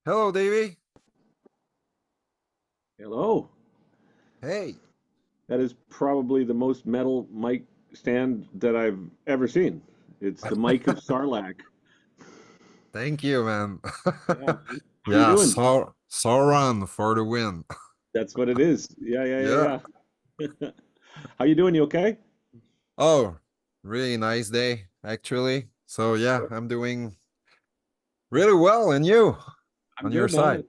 Hello, Davey. Hello. Hey, That is probably the most metal mic stand that I've ever seen. It's the mic of Sarlacc. thank you, man. Yeah. How you Yeah, doing? Sauron for the win. That's what it is. Yeah, yeah, Yeah. yeah, yeah. How you doing? You okay? Oh, really nice day, actually. So yeah, I'm doing really well, and you I'm on your good, side? man.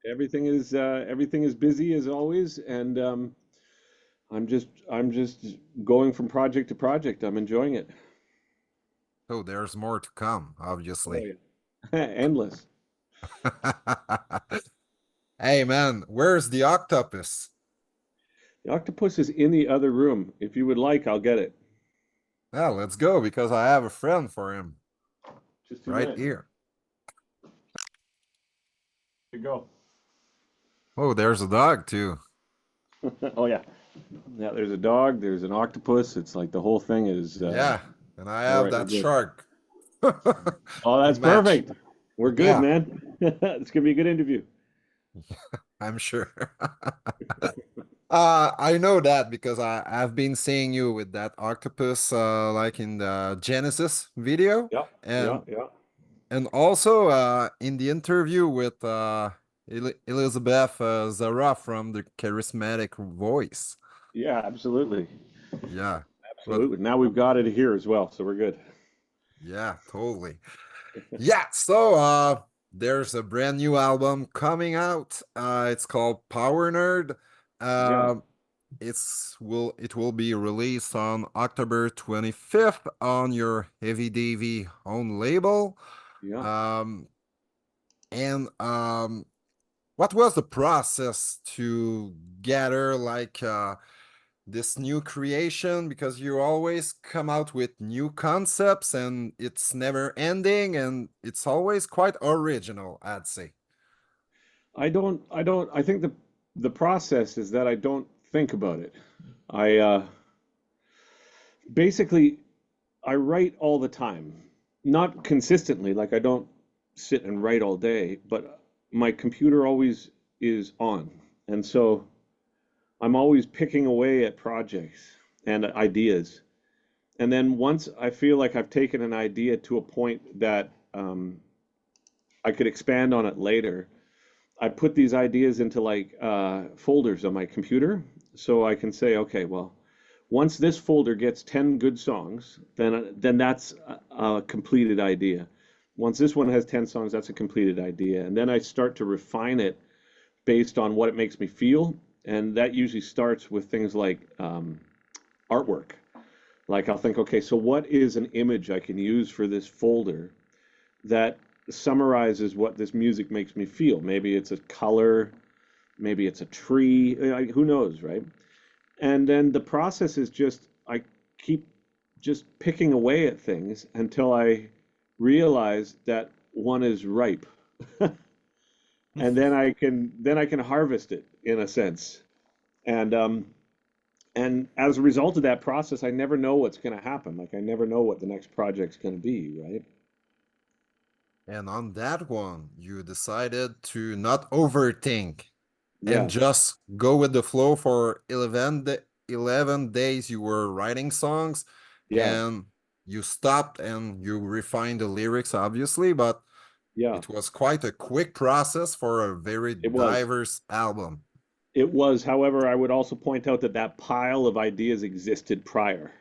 Everything is busy as always, and I'm just going from project to project. I'm enjoying it. So there's more to come, Oh obviously. yeah. Endless. Hey, man, where's the octopus? The octopus is in the other room. If you would like, I'll get it. Yeah, let's go because I have a friend for him Just 2 right minutes. here. Here you go. Oh, there's a dog too. Oh yeah. Yeah, there's a dog, there's an octopus. It's like the whole thing is Yeah, and I all have right, we're that good. shark Oh, to that's match. perfect. We're good, Yeah, man. It's gonna be a good interview. I'm sure. I know that because I've been seeing you with that octopus, like in the Genesis video, Yeah, yeah, and yeah. also in the interview with Elizabeth Zara from the Charismatic Voice. Yeah, absolutely. Yeah, but Absolutely. Now we've got it here as well, so we're good. yeah, totally. Yeah, so there's a brand new album coming out. It's called PowerNerd. Yeah, Uh, it will be released on October 25th on your Heavy Davy own label. yeah. Um, and what was the process to gather like this new creation? Because you always come out with new concepts and it's never ending and it's always quite original, I'd say. I think the process is that I don't think about it. I basically I write all the time. Not consistently, like I don't sit and write all day, but my computer always is on. And so I'm always picking away at projects and ideas. And then once I feel like I've taken an idea to a point that I could expand on it later, I put these ideas into like folders on my computer so I can say, okay, well, once this folder gets 10 good songs, then that's a completed idea. Once this one has 10 songs, that's a completed idea. And then I start to refine it based on what it makes me feel. And that usually starts with things like artwork. Like I'll think, okay, so what is an image I can use for this folder that summarizes what this music makes me feel? Maybe it's a color, maybe it's a tree, who knows, right? And then the process is just I keep just picking away at things until I realize that one is ripe. And then I can harvest it in a sense. And and as a result of that process, I never know what's going to happen. Like I never know what the next project's going to be, right? And on that one, you decided to not overthink and Yes. just go with the flow for 11 days you were writing songs Yes. and you stopped and you refined the lyrics, obviously, but Yeah. it was quite a quick process for a very It was. diverse album. It was. However, I would also point out that that pile of ideas existed prior.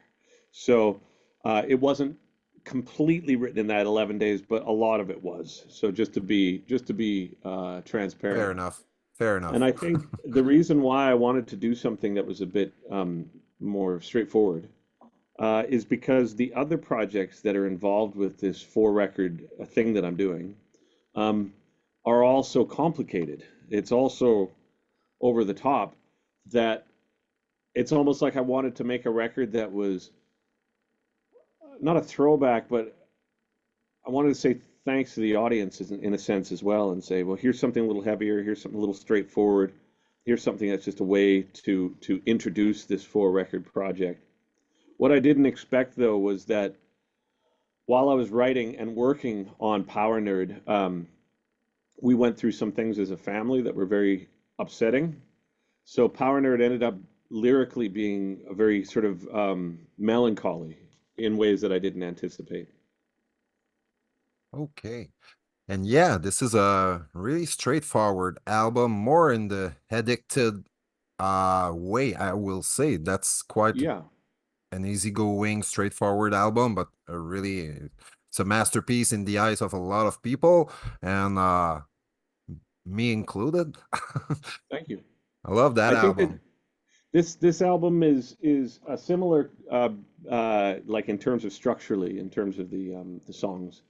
So it wasn't completely written in that 11 days, but a lot of it was. So just to be Fair transparent. enough. Fair And enough. I think the reason why I wanted to do something that was a bit more straightforward is because the other projects that are involved with this four record thing that I'm doing um, are all so complicated. It's also over the top that it's almost like I wanted to make a record that was not a throwback, but I wanted to say thanks to the audience in a sense as well, and say, well, here's something a little heavier, here's something a little straightforward, here's something that's just a way to introduce this four record project. What I didn't expect though was that while I was writing and working on Power Nerd, we went through some things as a family that were very upsetting. So Power Nerd ended up lyrically being a very sort of melancholy in ways that I didn't anticipate. Okay. And yeah, this is a really straightforward album, more in the addicted way, I will say. That's quite Yeah, an easygoing, straightforward album, but really it's a masterpiece in the eyes of a lot of people, and me included. thank you. I love that I think that album. this album is a similar like in terms of structurally, in terms of the songs.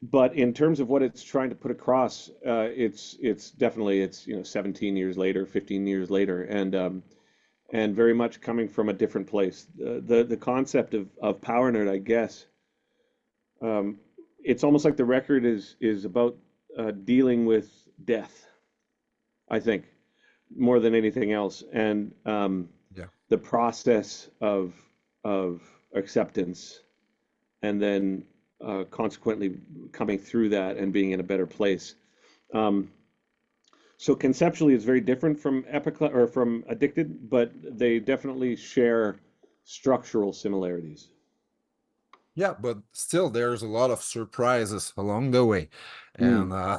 But in terms of what it's trying to put across, it's definitely it's 17 years later, 15 years later, and very much coming from a different place. The concept of Power Nerd, I guess, um, it's almost like the record is about dealing with death. I think more than anything else, and Yeah. the process of acceptance, and then consequently coming through that and being in a better place. Um, so conceptually, it's very different from Epiclet or from Addicted, but they definitely share structural similarities. Yeah, but still there's a lot of surprises along the way. And Mm,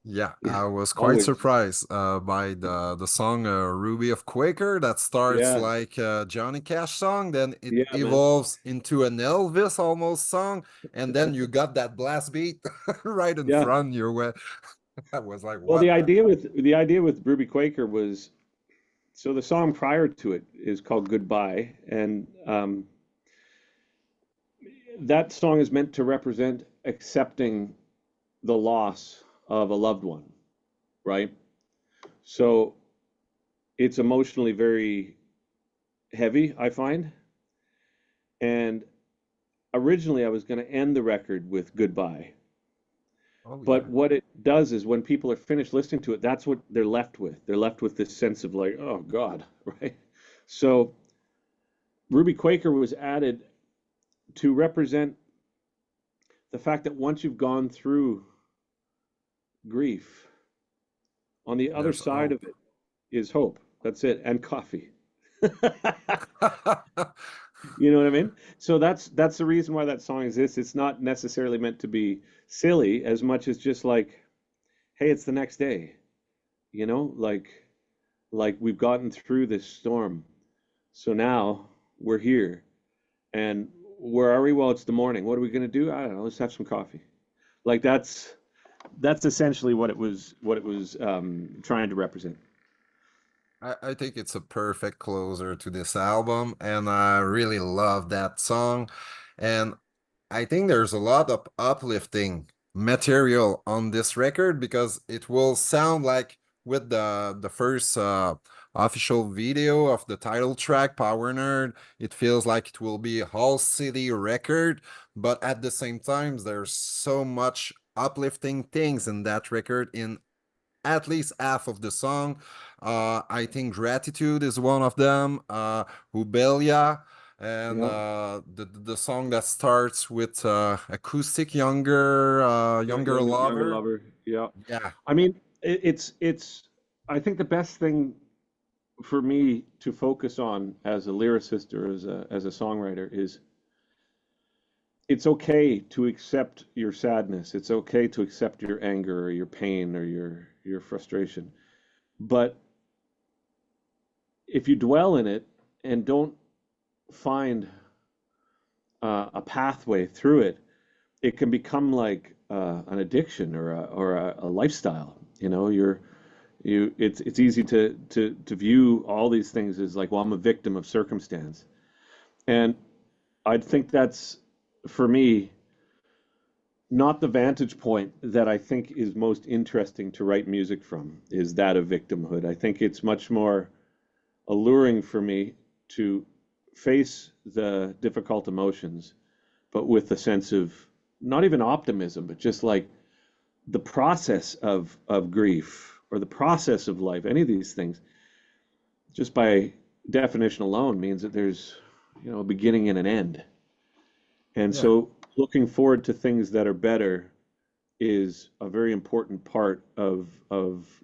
yeah, yeah, I was quite always. surprised by the song Ruby of Quaker that starts Yeah, like a Johnny Cash song, then it yeah, man. evolves into an Elvis almost song, and then you got that blast beat right in Yeah. front of you where I was like, Well, what the the idea with Ruby Quaker was so the song prior to it is called Goodbye, and that song is meant to represent accepting the loss of a loved one, right? So it's emotionally very heavy, I find. And originally, I was going to end the record with Goodbye. Oh But yeah. what it does is when people are finished listening to it, that's what they're left with. They're left with this sense of like, oh God, right? So Ruby Quaker was added to represent the fact that once you've gone through grief, on the other There's side of hope. it is hope. That's it, and coffee. You know what I mean? So that's the reason why that song exists. It's not necessarily meant to be silly as much as just like, hey, it's the next day. You know, like we've gotten through this storm. So now we're here. And where are we? Well, it's the morning. What are we gonna do? I don't know. Let's have some coffee. Like that's essentially what it was trying to represent. I think it's a perfect closer to this album, and I really love that song. And I think there's a lot of uplifting material on this record because it will sound like with the first official video of the title track, Power Nerd, it feels like it will be a whole city record, but at the same time, there's so much uplifting things in that record in at least half of the song. I think Gratitude is one of them, Hubelia, and Yeah. the song that starts with acoustic younger Younger lover. lover. Yeah. Yeah, I mean, it's I think the best thing for me to focus on as a lyricist or as a songwriter is it's okay to accept your sadness. It's okay to accept your anger or your pain or your frustration. But if you dwell in it and don't find a pathway through it, it can become like an addiction or a lifestyle. You know, it's easy to view all these things as like, well, I'm a victim of circumstance, and I think that's for me not the vantage point that I think is most interesting to write music from is that of victimhood. I think it's much more alluring for me to face the difficult emotions, but with a sense of not even optimism, but just like the process of grief or the process of life, any of these things, just by definition alone means that there's, a beginning and an end. And yeah. so looking forward to things that are better is a very important part of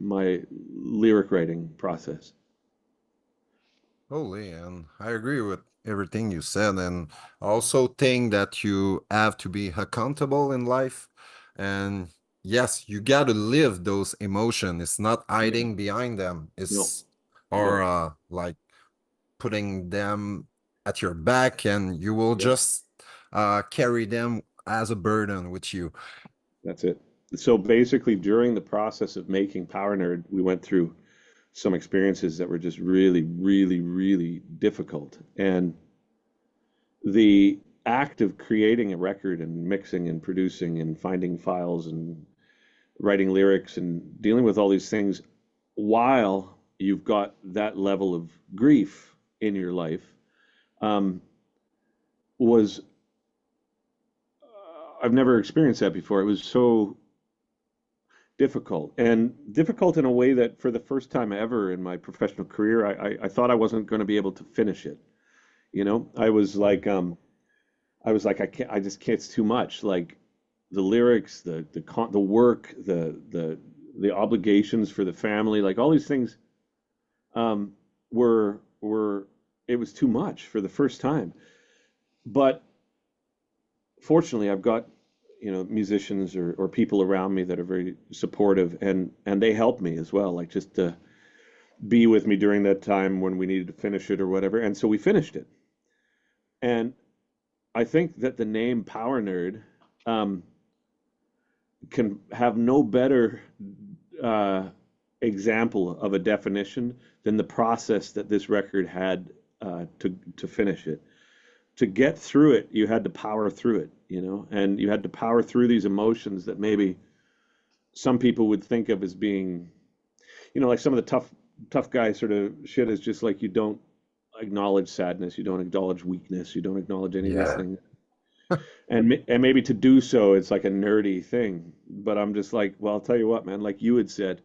my lyric writing process. Totally, and I agree with everything you said, and also think that you have to be accountable in life. And yes, you got to live those emotions. It's not Yeah. hiding behind them. No, It's or no. like putting them at your back, and you will Yeah, just carry them as a burden with you. that's it. So basically, during the process of making PowerNerd, we went through some experiences that were just really, really, really difficult. And the act of creating a record and mixing and producing and finding files and writing lyrics and dealing with all these things while you've got that level of grief in your life um, was I've never experienced that before. It was so difficult and difficult in a way that for the first time ever in my professional career, I thought I wasn't going to be able to finish it. You know, I was like, I can't, I just can't, it's too much. Like the lyrics, the work, the obligations for the family, like all these things, um, were, it was too much for the first time. But fortunately, I've got, musicians or people around me that are very supportive and they help me as well, like just to be with me during that time when we needed to finish it or whatever. And so we finished it. And I think that the name Power Nerd um, can have no better uh, example of a definition than the process that this record had to finish it. To get through it, you had to power through it, and you had to power through these emotions that maybe some people would think of as being, like some of the tough guy sort of shit is just like you don't acknowledge sadness, you don't acknowledge weakness, you don't acknowledge any of these Yeah. things. And maybe to do so, it's like a nerdy thing. But I'm just like, well, I'll tell you what, man. Like you had said,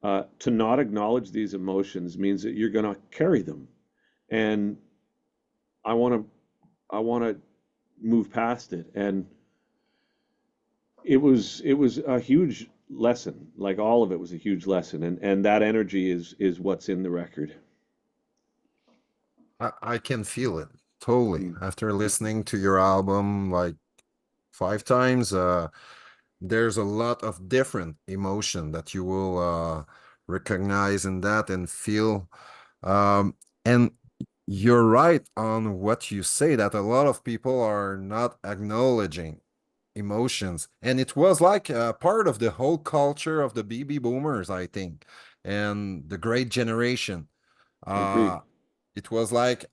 to not acknowledge these emotions means that you're gonna carry them. And I want to, I want to move past it. And it was a huge lesson. Like all of it was a huge lesson. And that energy is what's in the record. I can feel it totally Mm. after listening to your album like 5 times. There's a lot of different emotion that you will recognize in that and feel. And you're right on what you say that a lot of people are not acknowledging emotions. And it was like a part of the whole culture of the BB boomers, I think, and the great generation. I agree. Uh, it was like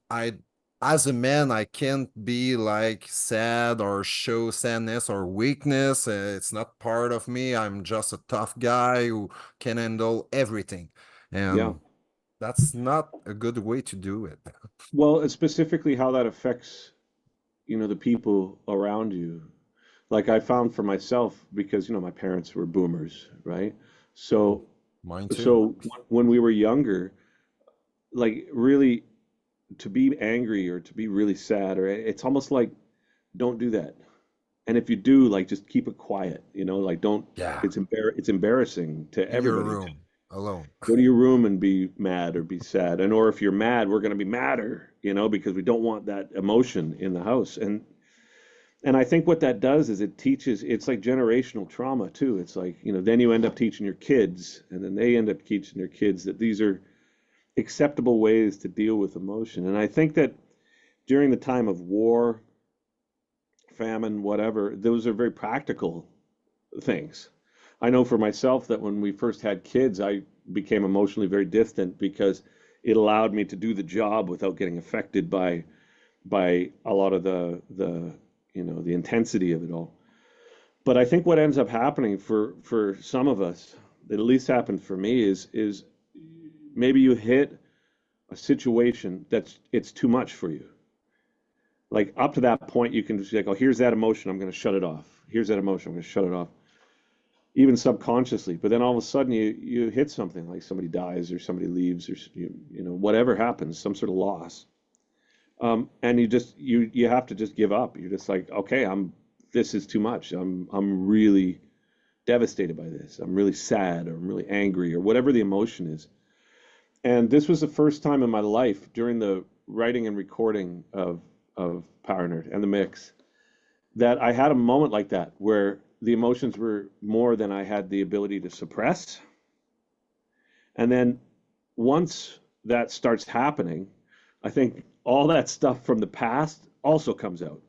as a man, I can't be like sad or show sadness or weakness. It's not part of me. I'm just a tough guy who can handle everything. Yeah. And that's not a good way to do it. Well, it's specifically how that affects, the people around you. Like I found for myself, because, my parents were boomers, right? Oh, So, mine too. so when we were younger, like really to be angry or to be really sad, or it's almost like don't do that. And if you do, like just keep it quiet, like don't, Yeah. it's embarrassing to In your everybody. room alone. Go to your room and be mad or be sad. And or if you're mad, we're going to be madder, because we don't want that emotion in the house. And I think what that does is it teaches, it's like generational trauma too. It's like, then you end up teaching your kids, and then they end up teaching their kids that these are acceptable ways to deal with emotion. And I think that during the time of war, famine, whatever, those are very practical things. I know for myself that when we first had kids, I became emotionally very distant because it allowed me to do the job without getting affected by a lot of the intensity of it all. But I think what ends up happening for some of us, that at least happened for me, is maybe you hit a situation that's it's too much for you. Like up to that point, you can just be like, oh, here's that emotion, I'm going to shut it off. Here's that emotion, I'm going to shut it off, even subconsciously. But then all of a sudden, you hit something like somebody dies or somebody leaves or whatever happens, some sort of loss, and you have to just give up. You're just like, okay, this is too much. I'm really devastated by this. I'm really sad or I'm really angry or whatever the emotion is. And this was the first time in my life during the writing and recording of PowerNerd and the mix that I had a moment like that where the emotions were more than I had the ability to suppress. And then once that starts happening, I think all that stuff from the past also comes out.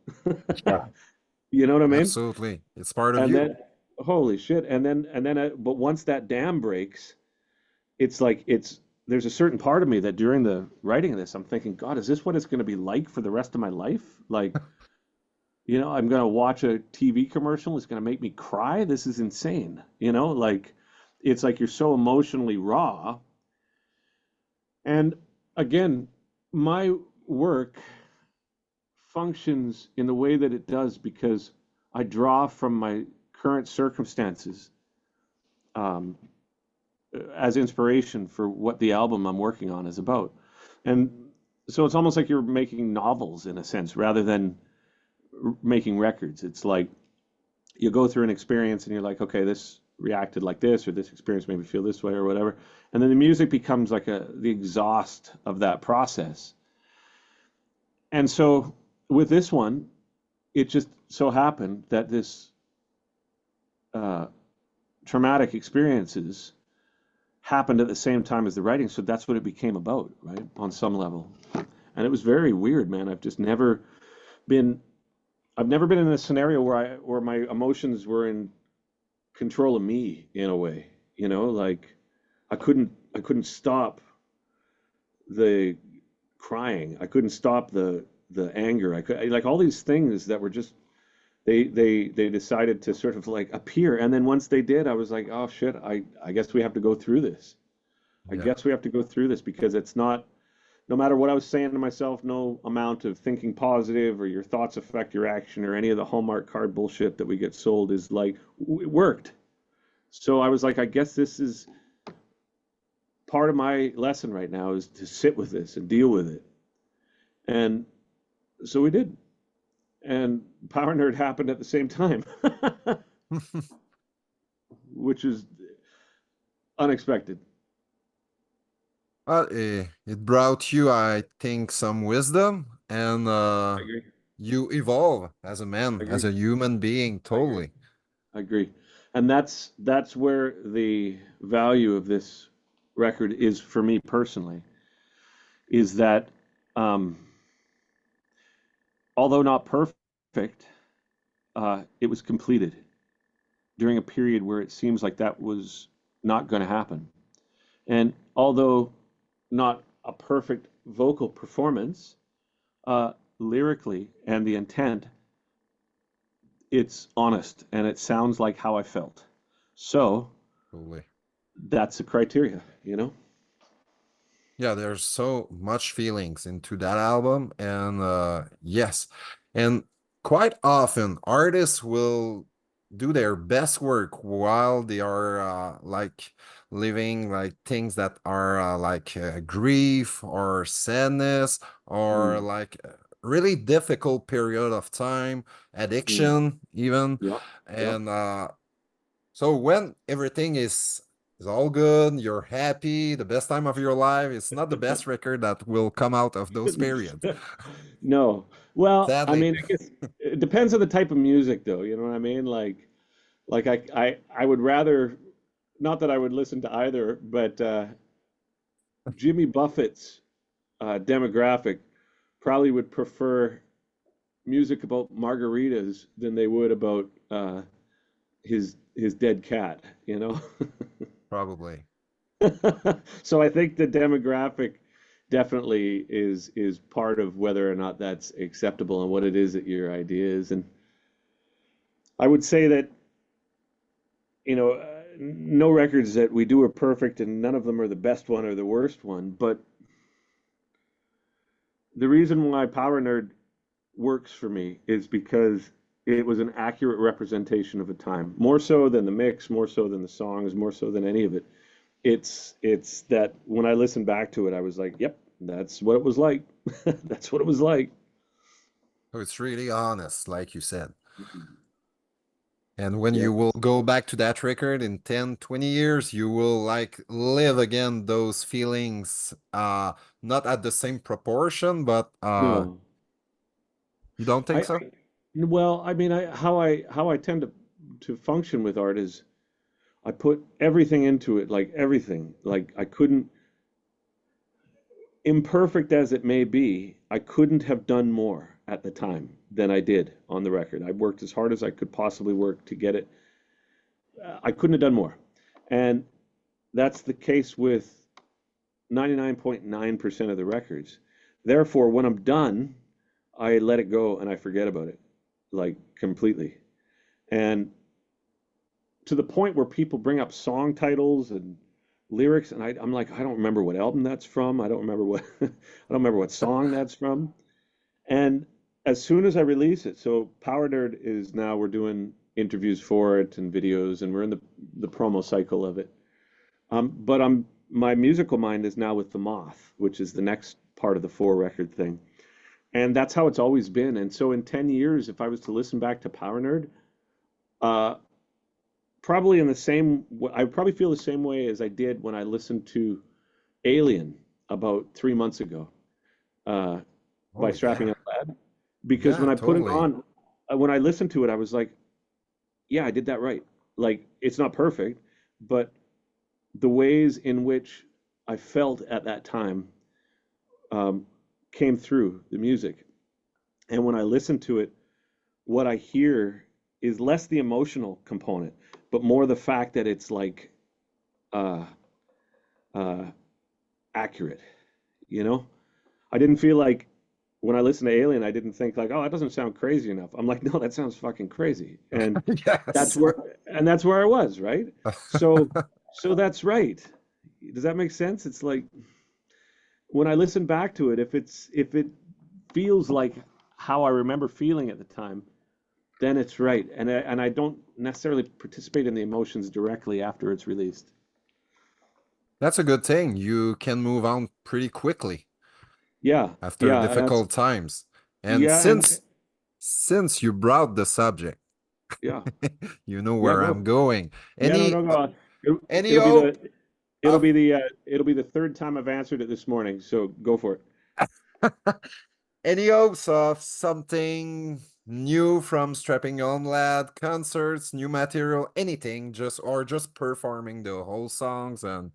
Yeah. You know what I mean? Absolutely. It's part of And you. then, holy shit. But once that dam breaks, it's like there's a certain part of me that during the writing of this, I'm thinking, God, is this what it's going to be like for the rest of my life? Like, I'm going to watch a TV commercial. It's going to make me cry. This is insane. Like, it's like you're so emotionally raw. And again, my work functions in the way that it does because I draw from my current circumstances um, as inspiration for what the album I'm working on is about. And so it's almost like you're making novels in a sense rather than making records. It's like you go through an experience and you're like, okay, this reacted like this, or this experience made me feel this way, or whatever. And then the music becomes like the exhaust of that process. And so with this one, it just so happened that this uh, traumatic experiences happened at the same time as the writing, so that's what it became about, right? On some level. And it was very weird, man. Been I've never been in a scenario where my emotions were in control of me in a way, like I couldn't stop the crying. I couldn't stop the anger. I could like all these things that were just they decided to sort of like appear. And then once they did, I was like, oh shit, I guess we have to go through this. I Yeah. guess we have to go through this because it's not, no matter what I was saying to myself, no amount of thinking positive or your thoughts affect your action or any of the Hallmark card bullshit that we get sold is like, it worked. So I was like, I guess this is part of my lesson right now is to sit with this and deal with it. And so we did. And Power Nerd happened at the same time, which is unexpected. It brought you, I think, some wisdom, and I agree. you evolve as a I man, as agree. a human being, I agree. totally. I agree. And that's where the value of this record is for me personally, is that um, although not perfect, it was completed during a period where it seems like that was not going to happen. And although not a perfect vocal performance, lyrically and the intent, it's honest and it sounds like how I felt. So Totally. that's the criteria, Yeah, there's so much feelings into that album, and yes, and quite often artists will do their best work while they are like living like things that are like grief or sadness or Mm, like a really difficult period of time, mm, addiction even, yeah, yeah. and so when everything is all good, you're happy, the best time of your life, it's not the best record that will come out of those periods. No. Well, I Sadly. mean, I guess it depends on the type of music though, you know what I mean? Like I would rather, not that I would listen to either, but Jimmy Buffett's demographic probably would prefer music about margaritas than they would about his dead cat, Probably. So I think the demographic definitely is part of whether or not that's acceptable and what it is that your idea is. And I would say that, no records that we do are perfect and none of them are the best one or the worst one. But the reason why Power Nerd works for me is because it was an accurate representation of a time, more so than the mix, more so than the songs, more so than any of it. It's that when I listened back to it, I was like, yep, that's what it was like. That's what it was like. So it's really honest, like you said. And when Yeah. you will go back to that record in 10, 20 years, you will like live again those feelings, not at the same proportion, but No. you don't think I so? well, I mean, how I tend to function with art is I put everything into it, like everything. Like I couldn't, imperfect as it may be, I couldn't have done more at the time than I did on the record. I worked as hard as I could possibly work to get it. I couldn't have done more. And that's the case with 99.9% of the records. Therefore, when I'm done, I let it go and I forget about it, like completely. And to the point where people bring up song titles and lyrics, and I'm like, I don't remember what album that's from. I don't remember what I don't remember what song that's from. And as soon as I release it, so PowerNerd is now we're doing interviews for it and videos, and we're in the promo cycle of it. But my musical mind is now with the Moth, which is the next part of the four record thing, and that's how it's always been. And so in 10 years, if I was to listen back to PowerNerd, uh, probably in the same, I would probably feel the same way as I did when I listened to Alien about 3 months ago uh, Oh by Strapping yeah. Out Lad. Because when Yeah, I put it totally. on, when I listened to it, I was like, yeah, I did that right. Like, it's not perfect, but the ways in which I felt at that time um, came through the music. And when I listen to it, what I hear is less the emotional component, but more the fact that it's like uh, uh, accurate. You know, I didn't feel like when I listened to Alien, I didn't think like, oh, that doesn't sound crazy enough. I'm like, no, that sounds fucking crazy, and that's Yes. where that's where I was, right? So so that's right. Does that make sense? It's like when I listen back to it, if it feels like how I remember feeling at the time, then it's right, and I don't necessarily participate in the emotions directly after it's released. That's a good thing. You can move on pretty quickly Yeah, after yeah, and that's difficult times. And yeah, and since you brought the subject, yeah, you know yeah, where I'm go. going. Yeah, no, no, go. Any It'll be hope it'll of be the it'll be the third time I've answered it this morning, so go for it. any hopes of something new from Strapping On Lad, concerts, new material, anything, just performing the whole songs and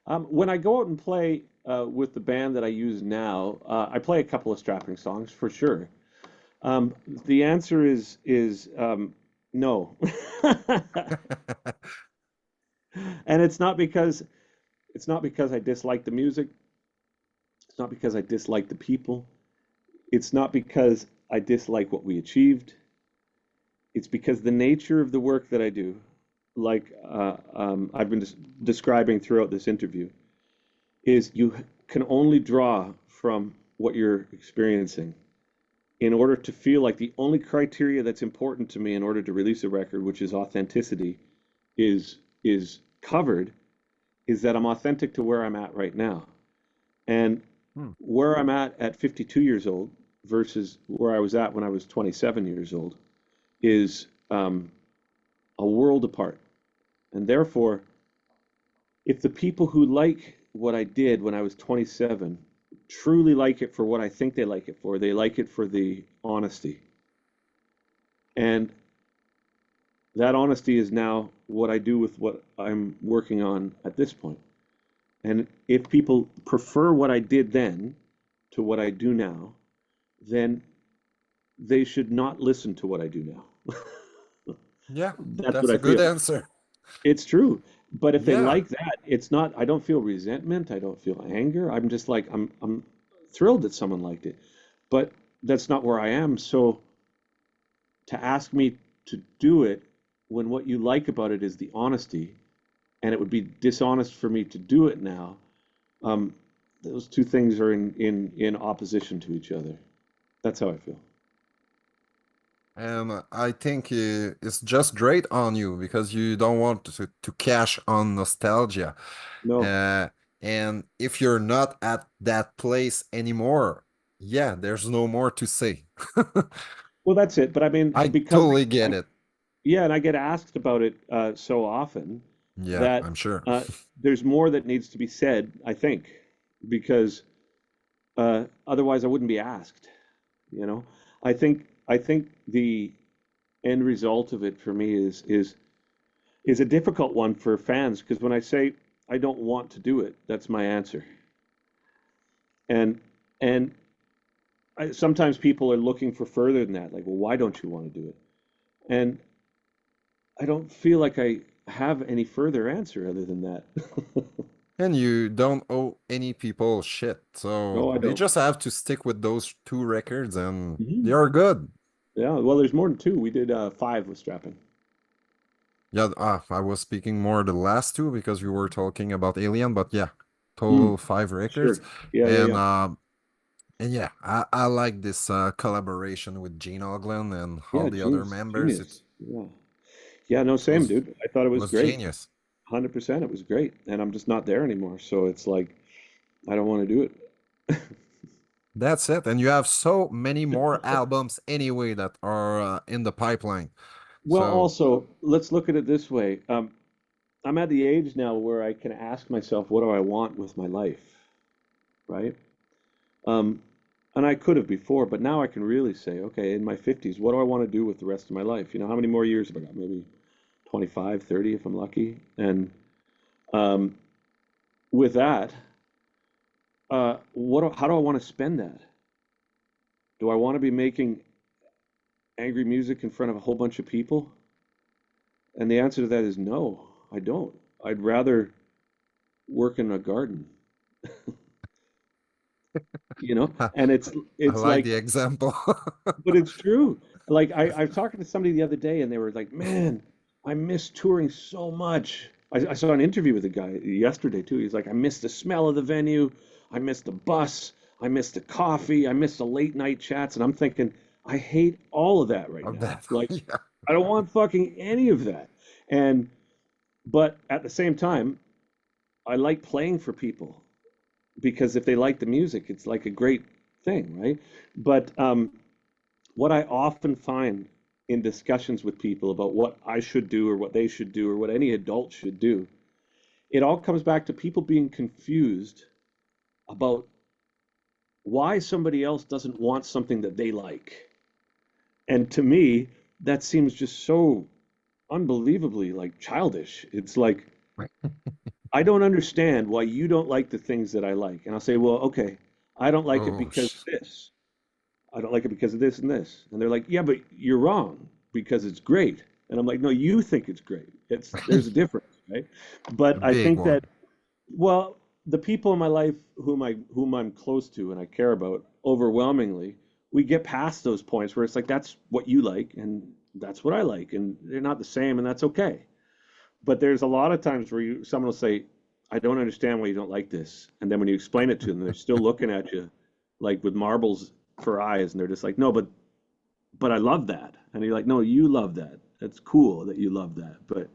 When I go out and play with the band that I use now, I play a couple of strapping songs for sure. The answer is no, and it's not because I dislike the music. It's not because I dislike the people. It's not because I dislike what we achieved. It's because the nature of the work that I do, like I've been describing throughout this interview, is you can only draw from what you're experiencing in order to feel like the only criteria that's important to me in order to release a record, which is authenticity, is covered, is that I'm authentic to where I'm at right now. And hmm, where I'm at 52 years old versus where I was at when I was 27 years old is a world apart. And therefore, if the people who like what I did when I was 27 truly like it for what I think they like it for, they like it for the honesty. And that honesty is now what I do with what I'm working on at this point. And if people prefer what I did then to what I do now, then they should not listen to what I do now. yeah, That's what that's I a good feel. answer. It's true. But if they Yeah. like that, it's not, I don't feel resentment. I don't feel anger. I'm just like, I'm thrilled that someone liked it. But that's not where I am. So to ask me to do it when what you like about it is the honesty, and it would be dishonest for me to do it now, um, those two things are in opposition to each other. That's how I feel. And I think it's just great on you because you don't want to cash on nostalgia. No. Uh, and if you're not at that place anymore, yeah, there's no more to say. Well, that's it. But I mean, I because totally get it. yeah, and I get asked about it so often Yeah, that I'm sure. uh, there's more that needs to be said, I think, because otherwise I wouldn't be asked, you know. I think the end result of it for me is a difficult one for fans because when I say I don't want to do it, that's my answer. And and sometimes people are looking for further than that, like, well, why don't you want to do it? And I don't feel like I have any further answer other than that. And you don't owe any people shit. So No, I they don't. just have to stick with those two records and they Mhm. are good. Yeah, well, there's more than two. We did five with strapping. Yeah, I was speaking more the last two because you were talking about Alien, but yeah, Mm, total five records. sure. Yeah, yeah, And yeah. um and yeah, I like this collaboration with Gene Oglen and all Yeah, the other Gene's members. genius. Yeah. Yeah, no, It same, was dude. I thought it it was was great. genius. 100%. It was great. And I'm just not there anymore. So it's like, I don't want to do it. That's it. And you have so many more albums anyway that are in the pipeline. Well, So also, let's look at it this way. I'm at the age now where I can ask myself, what do I want with my life? Right? Um, and I could have before, but now I can really say, okay, in my 50s, what do I want to do with the rest of my life? You know, how many more years have I got? Maybe 25, 30 if I'm lucky. And um, with that, how do I want to spend that? Do I want to be making angry music in front of a whole bunch of people? And the answer to that is no, I don't. I'd rather work in a garden, you know? I And it's like like, the example. but it's true. Like I was talking to somebody the other day, and they were like, "Man, I miss touring so much." I saw an interview with a guy yesterday too. He's like, "I miss the smell of the venue. I miss the bus. I miss the coffee. I miss the late night chats." And I'm thinking, I hate all of that right Of now. that. Like, Yeah. I don't want fucking any of that. And but at the same time, I like playing for people because if they like the music, it's like a great thing, right? But what I often find in discussions with people about what I should do or what they should do or what any adult should do, it all comes back to people being confused about why somebody else doesn't want something that they like. And to me, that seems just so unbelievably like childish. It's like, I don't understand why you don't like the things that I like. And I'll say, well, okay, I don't like it Oh, because of this. I don't like it because of this and this. And they're like, yeah, but you're wrong because it's great. And I'm like, no, you think it's great. There's a difference, right? a But I big think that, one. well, the people in my life whom I'm close to and I care about overwhelmingly, we get past those points where it's like that's what you like and that's what I like and they're not the same and that's okay. But there's a lot of times where someone will say, I don't understand why you don't like this. And then when you explain it to them, they're still looking at you like with marbles for eyes, and they're just like, no, but I love that. And you're like, no, you love that. That's cool that you love that. But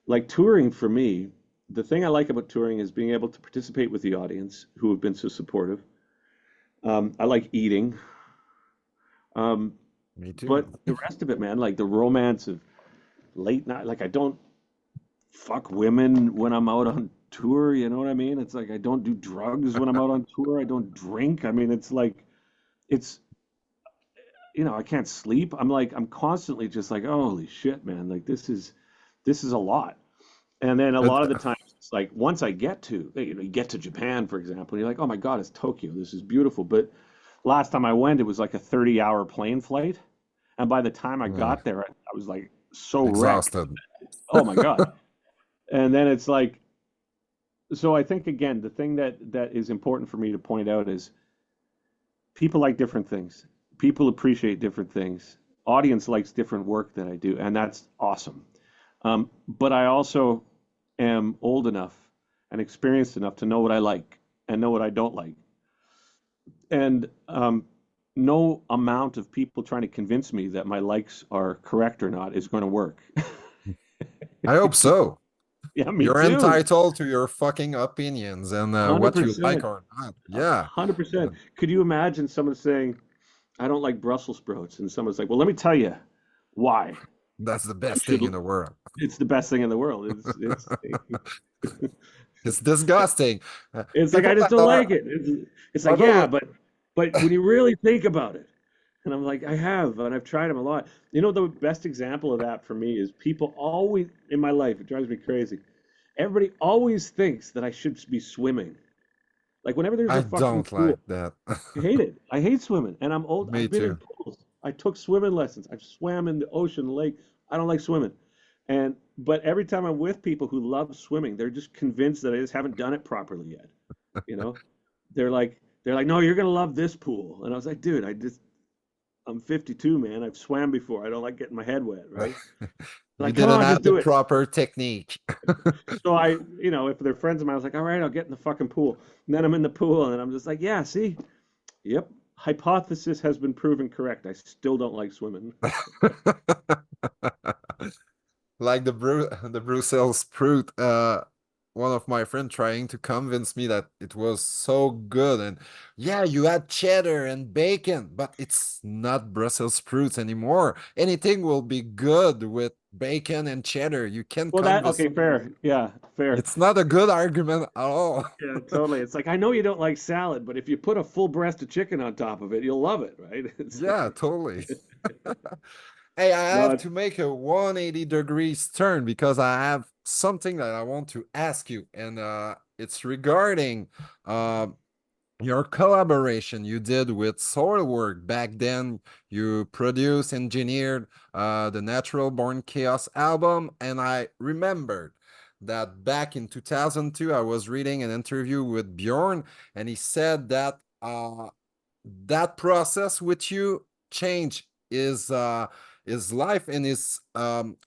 like touring for me, the thing I like about touring is being able to participate with the audience who have been so supportive. I like eating. Um, Me too. but the rest of it, man, like the romance of late night, like I don't fuck women when I'm out on tour, you know what I mean? It's like I don't do drugs when I'm out on tour. I don't drink. I mean, it's like it's I can't sleep. I'm constantly just like, holy shit, man, like this is a lot. And then a It, lot of the times it's like once I get to you get to Japan, for example, and you're like, oh my God, it's Tokyo. This is beautiful. But last time I went, it was like a 30-hour plane flight. And by the time I uh, got there, I was like so wrecked. exhausted. Oh my God. And then it's like, so I think again, the thing that is important for me to point out is people like different things. People appreciate different things. Audience likes different work that I do, and that's awesome. But I also am old enough and experienced enough to know what I like and know what I don't like. And no amount of people trying to convince me that my likes are correct or not is going to work. I hope so. Yeah, me You're too. entitled to your fucking opinions and what you like 100%. or not. Yeah. 100%. Could you imagine someone saying, I don't like Brussels sprouts. And someone's like, well, let me tell you why That's the you best should. thing in the world. It's the best thing in the world. It's disgusting. It's like People I just that don't like are it. It's like yeah, although but when you really think about it, and I'm like I have, and I've tried them a lot. You know, the best example of that for me is people always in my life. It drives me crazy. Everybody always thinks that I should be swimming. Like whenever there's I a fucking don't pool, like that. I hate it. I hate swimming, and I'm old. Me I've been in too. pools. I took swimming lessons. I've swam in the ocean, lake. I don't like swimming, and but every time I'm with people who love swimming, they're just convinced that I just haven't done it properly yet. You know, they're like, no, you're gonna love this pool, and I was like, dude, I'm 52, man. I've swam before. I don't like getting my head wet, right? You Like, come didn't on, just have the do it. proper technique. So if they're friends of mine, I was like, all right, I'll get in the fucking pool. And then I'm in the pool, and I'm just like, yeah, see, yep, hypothesis has been proven correct. I still don't like swimming. Like the Brussels sprout. One of my friends trying to convince me that it was so good, and yeah, you had cheddar and bacon, but it's not Brussels sprouts anymore. Anything will be good with bacon and cheddar. You can Well, that convince okay, me. fair, yeah, fair, It's not a good argument at all. yeah, totally. It's like I know you don't like salad, but if you put a full breast of chicken on top of it, you'll love it, right? It's Yeah, like, totally. Hey, I no, have to make a 180 degrees turn because I have something that I want to ask you, and it's regarding uh, your collaboration you did with Soilwork back then. You produced, engineered the Natural Born Chaos album, and I remembered that back in 2002, I was reading an interview with Bjorn, and he said that that process with you change his life and his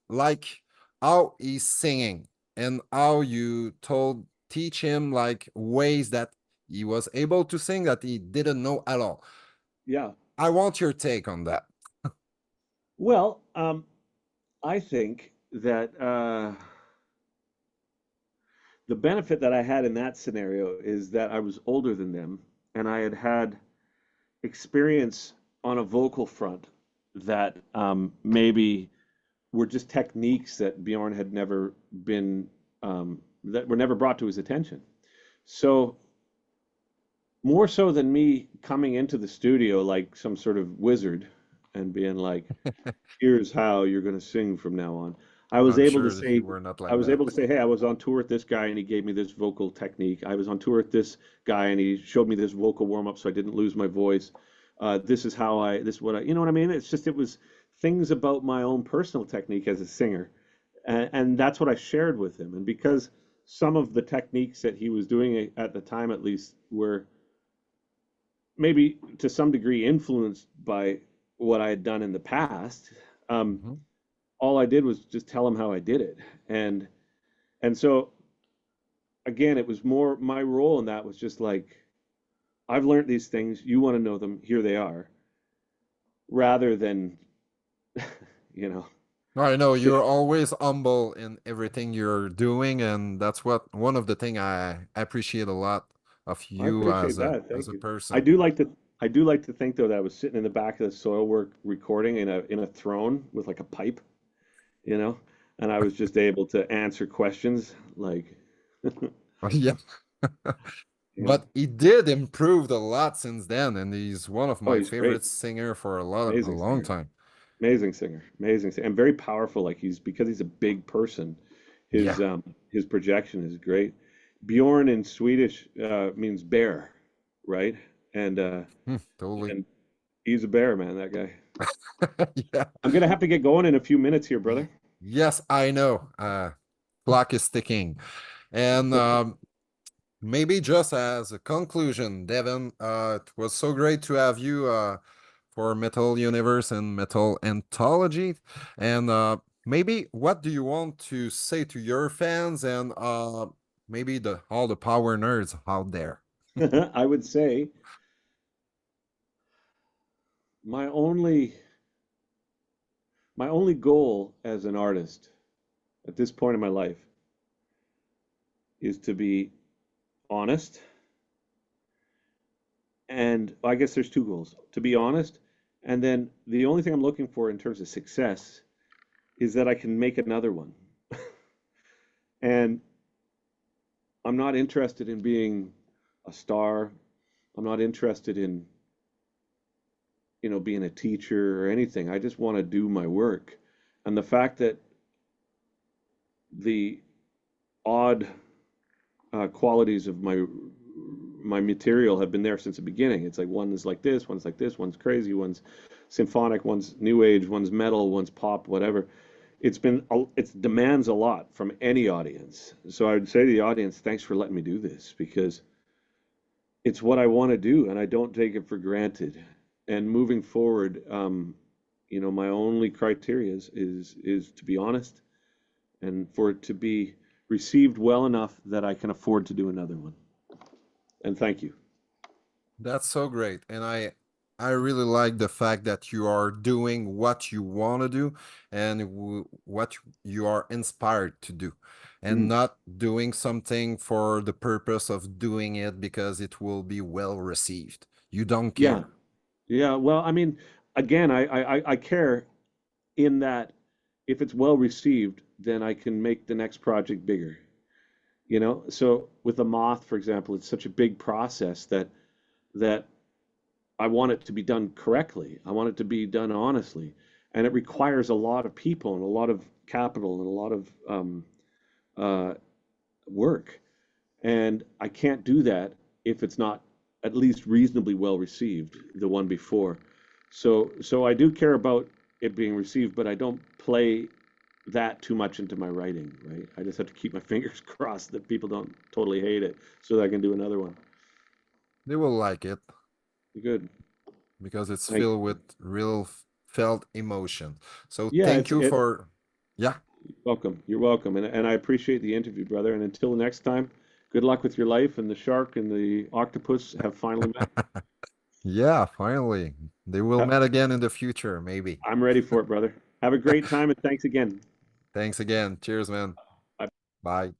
like how he's singing and how you told teach him like ways that he was able to sing that he didn't know at all. yeah. I want your take on that. Well, I think that the benefit that I had in that scenario is that I was older than them and I had had experience on a vocal front that maybe were just techniques that Bjorn had never been that were never brought to his attention. So more so than me coming into the studio like some sort of wizard and being like, here's how you're going to sing from now on. I was I'm able to sure that say, you were not I like was that. able to say, hey, I was on tour with this guy and he gave me this vocal technique. I was on tour with this guy and he showed me this vocal warm up so I didn't lose my voice. This is how this is what I, you know what I mean? It was things about my own personal technique as a singer. And that's what I shared with him. And because some of the techniques that he was doing at the time, at least, were maybe to some degree influenced by what I had done in the past, um, Mhm. all I did was just tell him how I did it. And so again, it was more my role in that was just like I've learned these things, you want to know them, here they are, rather than you know, I know sit. you're always humble in everything you're doing, and that's what one of the thing I appreciate a lot of I you appreciate that. as Thank a you. I person. do like to I do like to think though that I was sitting in the back of the soil work recording in a throne with like a pipe, you know, and I was just able to answer questions like Yeah. yeah. But he did improve a lot since then, and he's one of Oh, my he's great. favorite singer for a Amazing long singer. time. Amazing singer. Amazing singer. And very powerful. Like he's because he's a big person, Yeah, his projection is great. Bjorn in Swedish means bear, right? And totally. and he's a bear, man, that guy. Yeah. I'm gonna have to get going in a few minutes here, brother. Yes, I know. Clock is ticking. And maybe just as a conclusion, Devin, it was so great to have you for Metal Universe and Metal Anthology. And maybe what do you want to say to your fans and maybe the all the power nerds out there? I would say my only my only goal as an artist at this point in my life is to be honest. And I guess there's two goals: to be honest And then the only thing I'm looking for in terms of success is that I can make another one. And I'm not interested in being a star. I'm not interested in, being a teacher or anything. I just want to do my work. And the fact that the odd qualities of my material have been there since the beginning. It's like one is like this, one's like this, one's crazy, one's symphonic, one's new age, one's metal, one's pop, whatever. It demands a lot from any audience. So I would say to the audience, thanks for letting me do this because it's what I want to do and I don't take it for granted. And moving forward, my only criteria is to be honest and for it to be received well enough that I can afford to do another one. And thank you. That's so great. And I really like the fact that you are doing what you want to do and what you are inspired to do and Mm. not doing something for the purpose of doing it because it will be well received. You don't Yeah, care. yeah. Well, I mean, again, I care in that if it's well received, then I can make the next project bigger. So with the moth, for example, it's such a big process that I want it to be done correctly. I want it to be done honestly, and it requires a lot of people and a lot of capital and a lot of uh, work. And I can't do that if it's not at least reasonably well received, the one before. So I do care about it being received, but I don't play that too much into my writing, right? I just have to keep my fingers crossed that people don't totally hate it so that I can do another one. They will like it Good. because it's Thank filled you. with real felt emotion. So Yeah, thank it's you it for, yeah. welcome. You're welcome. And I appreciate the interview, brother. And until next time, good luck with your life and the shark and the octopus have finally met. Yeah, finally. They will Ha- meet again in the future, maybe. I'm ready for it, brother. Have a great time and thanks again. Thanks again. Cheers, man. Bye. Bye.